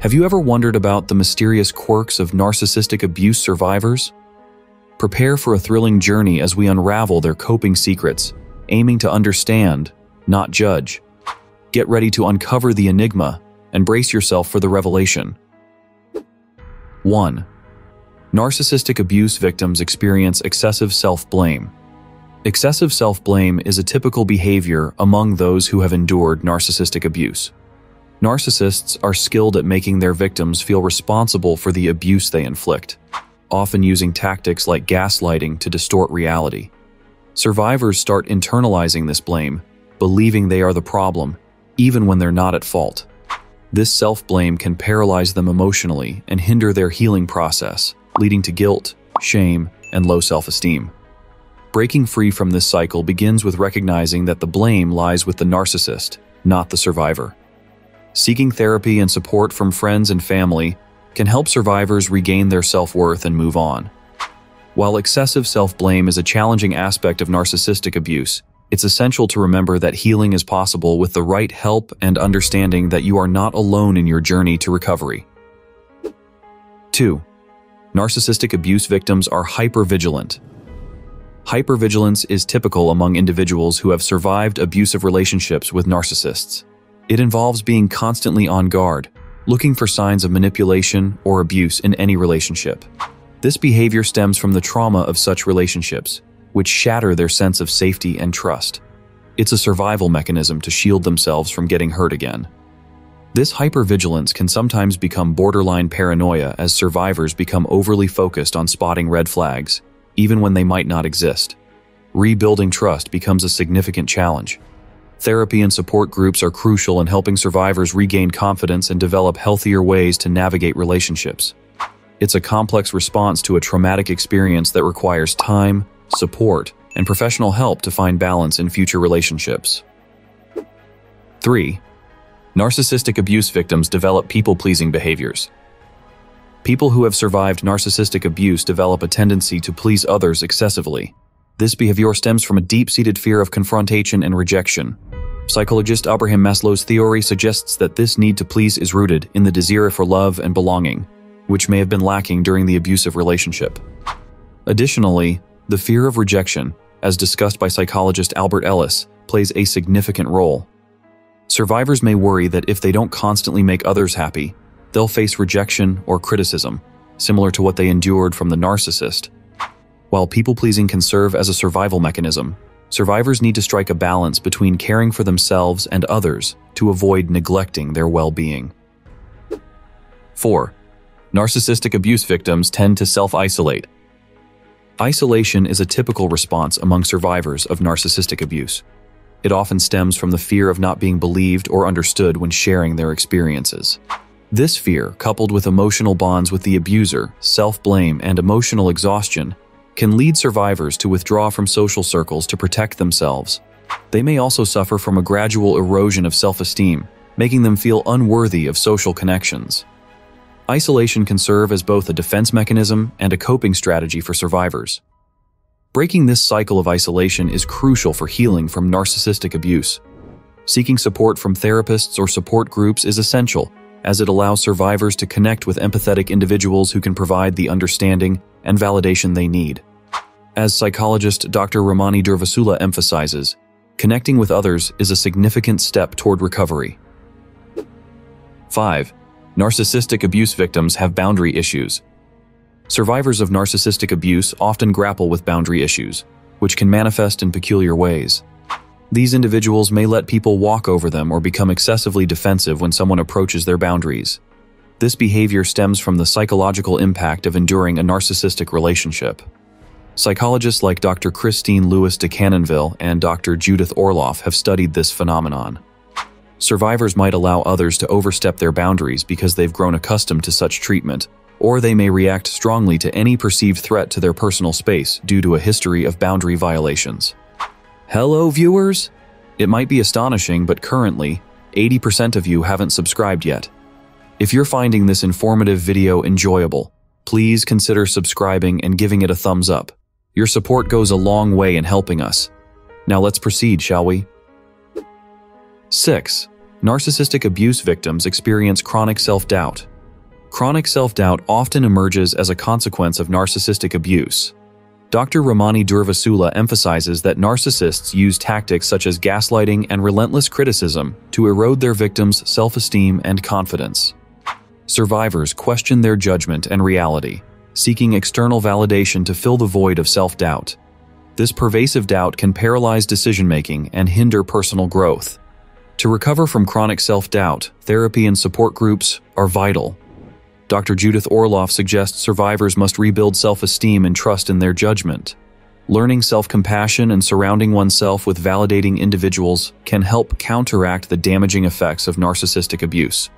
Have you ever wondered about the mysterious quirks of narcissistic abuse survivors? Prepare for a thrilling journey as we unravel their coping secrets, aiming to understand, not judge. Get ready to uncover the enigma and brace yourself for the revelation. 1. Narcissistic abuse victims experience excessive self-blame. Excessive self-blame is a typical behavior among those who have endured narcissistic abuse. Narcissists are skilled at making their victims feel responsible for the abuse they inflict, often using tactics like gaslighting to distort reality. Survivors start internalizing this blame, believing they are the problem, even when they're not at fault. This self-blame can paralyze them emotionally and hinder their healing process, leading to guilt, shame, and low self-esteem. Breaking free from this cycle begins with recognizing that the blame lies with the narcissist, not the survivor. Seeking therapy and support from friends and family can help survivors regain their self-worth and move on. While excessive self-blame is a challenging aspect of narcissistic abuse, it's essential to remember that healing is possible with the right help and understanding that you are not alone in your journey to recovery. 2. Narcissistic abuse victims are hyper-vigilant. Hypervigilance is typical among individuals who have survived abusive relationships with narcissists. It involves being constantly on guard, looking for signs of manipulation or abuse in any relationship. This behavior stems from the trauma of such relationships, which shatter their sense of safety and trust. It's a survival mechanism to shield themselves from getting hurt again. This hypervigilance can sometimes become borderline paranoia as survivors become overly focused on spotting red flags, even when they might not exist. Rebuilding trust becomes a significant challenge. Therapy and support groups are crucial in helping survivors regain confidence and develop healthier ways to navigate relationships. It's a complex response to a traumatic experience that requires time, support, and professional help to find balance in future relationships. 3. Narcissistic abuse victims develop people-pleasing behaviors. People who have survived narcissistic abuse develop a tendency to please others excessively. This behavior stems from a deep-seated fear of confrontation and rejection. Psychologist Abraham Maslow's theory suggests that this need to please is rooted in the desire for love and belonging, which may have been lacking during the abusive relationship. Additionally, the fear of rejection, as discussed by psychologist Albert Ellis, plays a significant role. Survivors may worry that if they don't constantly make others happy, they'll face rejection or criticism, similar to what they endured from the narcissist. While people-pleasing can serve as a survival mechanism, survivors need to strike a balance between caring for themselves and others to avoid neglecting their well-being. 4. Narcissistic abuse victims tend to self-isolate. Isolation is a typical response among survivors of narcissistic abuse. It often stems from the fear of not being believed or understood when sharing their experiences. This fear, coupled with emotional bonds with the abuser, self-blame, and emotional exhaustion, can lead survivors to withdraw from social circles to protect themselves. They may also suffer from a gradual erosion of self-esteem, making them feel unworthy of social connections. Isolation can serve as both a defense mechanism and a coping strategy for survivors. Breaking this cycle of isolation is crucial for healing from narcissistic abuse. Seeking support from therapists or support groups is essential, as it allows survivors to connect with empathetic individuals who can provide the understanding and validation they need. As psychologist Dr. Ramani Durvasula emphasizes, connecting with others is a significant step toward recovery. 5. Narcissistic abuse victims have boundary issues. Survivors of narcissistic abuse often grapple with boundary issues, which can manifest in peculiar ways. These individuals may let people walk over them or become excessively defensive when someone approaches their boundaries. This behavior stems from the psychological impact of enduring a narcissistic relationship. Psychologists like Dr. Christine Lewis de Canonville and Dr. Judith Orloff have studied this phenomenon. Survivors might allow others to overstep their boundaries because they've grown accustomed to such treatment, or they may react strongly to any perceived threat to their personal space due to a history of boundary violations. Hello, viewers! It might be astonishing, but currently, 80% of you haven't subscribed yet. If you're finding this informative video enjoyable, please consider subscribing and giving it a thumbs up. Your support goes a long way in helping us. Now let's proceed, shall we? 6. Narcissistic abuse victims experience chronic self-doubt. Chronic self-doubt often emerges as a consequence of narcissistic abuse. Dr. Ramani Durvasula emphasizes that narcissists use tactics such as gaslighting and relentless criticism to erode their victims' self-esteem and confidence. Survivors question their judgment and reality, seeking external validation to fill the void of self-doubt. This pervasive doubt can paralyze decision-making and hinder personal growth. To recover from chronic self-doubt, therapy and support groups are vital. Dr. Judith Orloff suggests survivors must rebuild self-esteem and trust in their judgment. Learning self-compassion and surrounding oneself with validating individuals can help counteract the damaging effects of narcissistic abuse.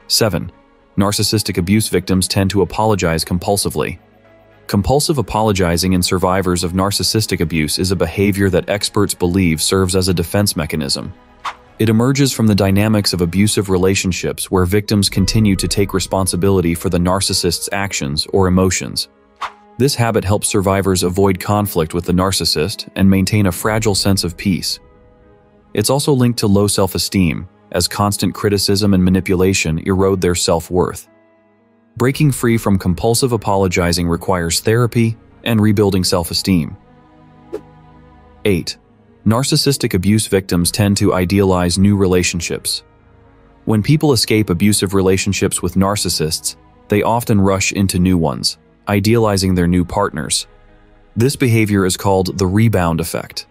7. Narcissistic abuse victims tend to apologize compulsively. Compulsive apologizing in survivors of narcissistic abuse is a behavior that experts believe serves as a defense mechanism. It emerges from the dynamics of abusive relationships where victims continue to take responsibility for the narcissist's actions or emotions. This habit helps survivors avoid conflict with the narcissist and maintain a fragile sense of peace. It's also linked to low self-esteem, as constant criticism and manipulation erode their self-worth. Breaking free from compulsive apologizing requires therapy and rebuilding self-esteem. 8. Narcissistic abuse victims tend to idealize new relationships. When people escape abusive relationships with narcissists, they often rush into new ones, idealizing their new partners. This behavior is called the rebound effect.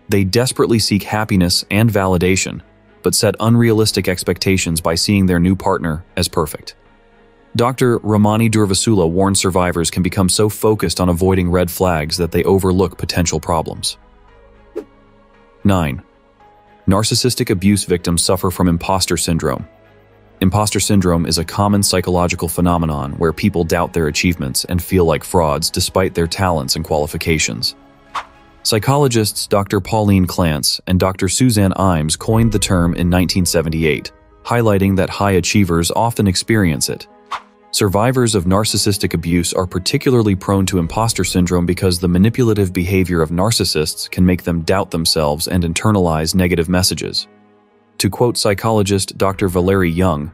They desperately seek happiness and validation, but set unrealistic expectations by seeing their new partner as perfect. Dr. Ramani Durvasula warns survivors can become so focused on avoiding red flags that they overlook potential problems. 9. Narcissistic abuse victims suffer from imposter syndrome. Imposter syndrome is a common psychological phenomenon where people doubt their achievements and feel like frauds despite their talents and qualifications. Psychologists Dr. Pauline Clance and Dr. Suzanne Imes coined the term in 1978, highlighting that high achievers often experience it. Survivors of narcissistic abuse are particularly prone to imposter syndrome because the manipulative behavior of narcissists can make them doubt themselves and internalize negative messages. To quote psychologist Dr. Valerie Young,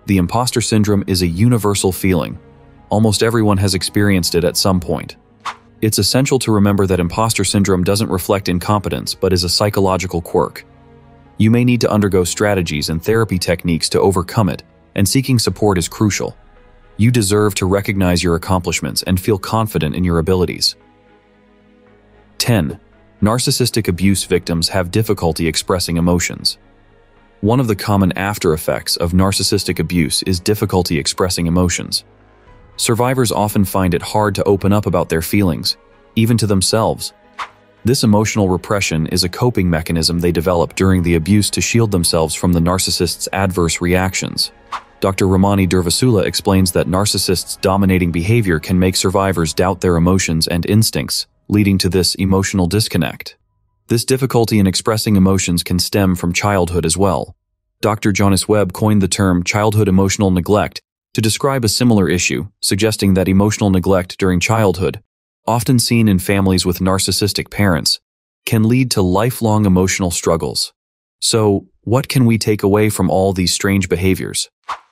"The imposter syndrome is a universal feeling. Almost everyone has experienced it at some point. It's essential to remember that imposter syndrome doesn't reflect incompetence but is a psychological quirk. You may need to undergo strategies and therapy techniques to overcome it, and seeking support is crucial. You deserve to recognize your accomplishments and feel confident in your abilities." 10. Narcissistic abuse victims have difficulty expressing emotions. One of the common after effects of narcissistic abuse is difficulty expressing emotions. Survivors often find it hard to open up about their feelings, even to themselves. This emotional repression is a coping mechanism they develop during the abuse to shield themselves from the narcissist's adverse reactions. Dr. Ramani Durvasula explains that narcissists' dominating behavior can make survivors doubt their emotions and instincts, leading to this emotional disconnect. This difficulty in expressing emotions can stem from childhood as well. Dr. Jonas Webb coined the term childhood emotional neglect to describe a similar issue, suggesting that emotional neglect during childhood, often seen in families with narcissistic parents, can lead to lifelong emotional struggles. So, what can we take away from all these strange behaviors?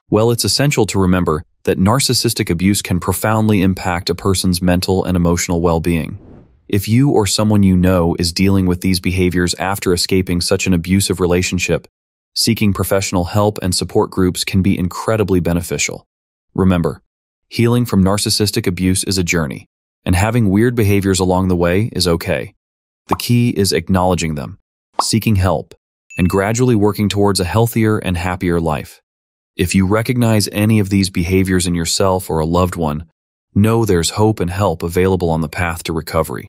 Well, it's essential to remember that narcissistic abuse can profoundly impact a person's mental and emotional well-being. If you or someone you know is dealing with these behaviors after escaping such an abusive relationship, seeking professional help and support groups can be incredibly beneficial. Remember, healing from narcissistic abuse is a journey, and having weird behaviors along the way is okay. The key is acknowledging them, seeking help, and gradually working towards a healthier and happier life. If you recognize any of these behaviors in yourself or a loved one, know there's hope and help available on the path to recovery.